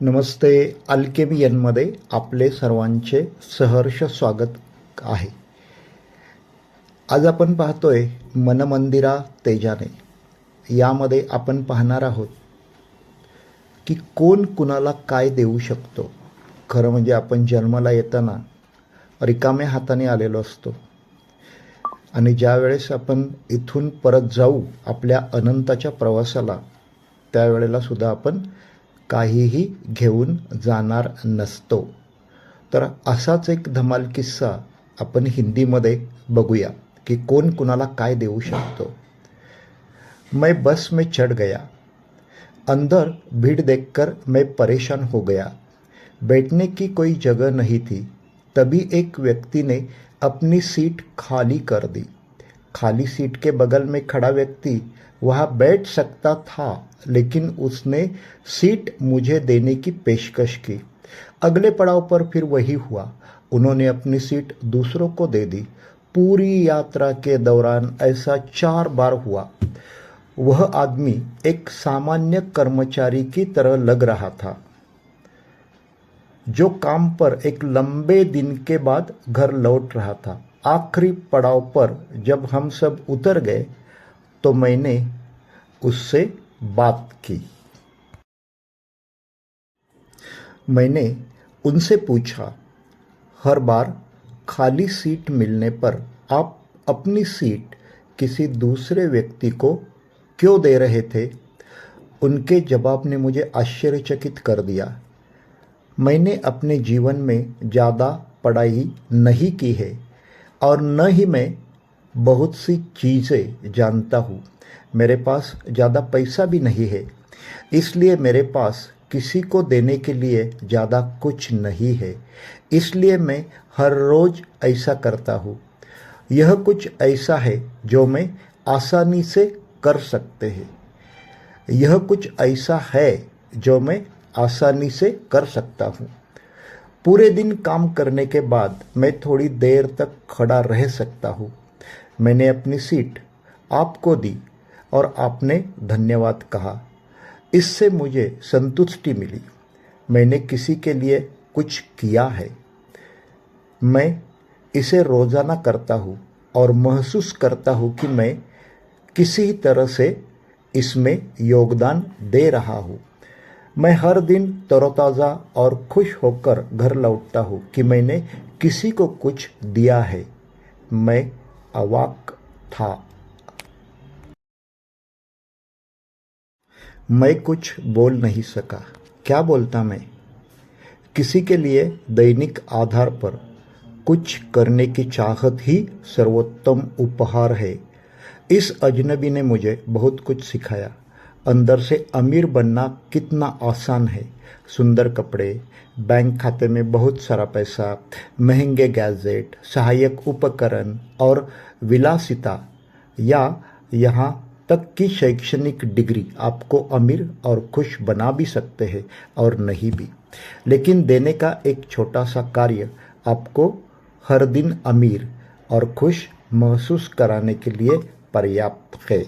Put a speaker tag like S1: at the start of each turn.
S1: नमस्ते. अल्केमियनमध्ये आपले सर्वांचे सहर्ष स्वागत आहे. आज आपण पाहतोय मनमंदिरा तेजाने. यामध्ये आपण पाहणार आहोत की कोण कुणाला काय देऊ शकतो. खरं म्हणजे आपण जन्माला येताना रिकाम्या हाताने आलेलो असतो आणि ज्या वेळेस आपण इथून परत जाऊ आपल्या अनंताच्या प्रवासाला, त्यावेळेला सुद्धा आपण काहीही घेऊन जाणार नसतो. तर असाच एक धमाल किस्सा आपण हिंदीमध्ये बघूया कि कौन कुणाला काय देऊ शकतो. मैं बस में चढ़ गया, अंदर भीड़ देखकर मैं परेशान हो गया. बैठने की कोई जगह नहीं थी. तभी एक व्यक्ति ने अपनी सीट खाली कर दी. खाली सीट के बगल में खड़ा व्यक्ति वहाँ बैठ सकता था, लेकिन उसने सीट मुझे देने की पेशकश की. अगले पड़ाव पर फिर वही हुआ. उन्होंने अपनी सीट दूसरों को दे दी. पूरी यात्रा के दौरान ऐसा 4 बार हुआ. वह आदमी एक सामान्य कर्मचारी की तरह लग रहा था, जो काम पर एक लंबे दिन के बाद घर लौट रहा था. आखिरी पड़ाव पर जब हम सब उतर गए तो मैंने उससे बात की. मैंने उनसे पूछा, हर बार खाली सीट मिलने पर आप अपनी सीट किसी दूसरे व्यक्ति को क्यों दे रहे थे? उनके जवाब ने मुझे आश्चर्यचकित कर दिया. मैंने अपने जीवन में ज़्यादा पढ़ाई नहीं की है और न ही मैं बहुत सी चीज़ें जानता हूँ. मेरे पास ज़्यादा पैसा भी नहीं है, इसलिए मेरे पास किसी को देने के लिए ज़्यादा कुछ नहीं है. इसलिए मैं हर रोज़ ऐसा करता हूँ. यह कुछ ऐसा है जो मैं आसानी से कर सकते हैं. यह कुछ ऐसा है जो मैं आसानी से कर सकता हूँ. पूरे दिन काम करने के बाद मैं थोड़ी देर तक खड़ा रह सकता हूँ. मैंने अपनी सीट आपको दी और आपने धन्यवाद कहा. इससे मुझे संतुष्टि मिली. मैंने किसी के लिए कुछ किया है. मैं इसे रोज़ाना करता हूँ और महसूस करता हूँ कि मैं किसी तरह से इसमें योगदान दे रहा हूँ. मैं हर दिन तरोताज़ा और खुश होकर घर लौटता हूँ कि मैंने किसी को कुछ दिया है. मैं अवाक था. मैं कुछ बोल नहीं सका. क्या बोलता मैं? किसी के लिए दैनिक आधार पर कुछ करने की चाहत ही सर्वोत्तम उपहार है. इस अजनबी ने मुझे बहुत कुछ सिखाया. अंदर से अमीर बनना कितना आसान है. सुंदर कपड़े, बैंक खाते में बहुत सारा पैसा, महंगे गैजेट, सहायक उपकरण और विलासिता, या यहाँ तक कि शैक्षणिक डिग्री आपको अमीर और खुश बना भी सकते हैं और नहीं भी. लेकिन देने का एक छोटा सा कार्य आपको हर दिन अमीर और खुश महसूस कराने के लिए पर्याप्त है.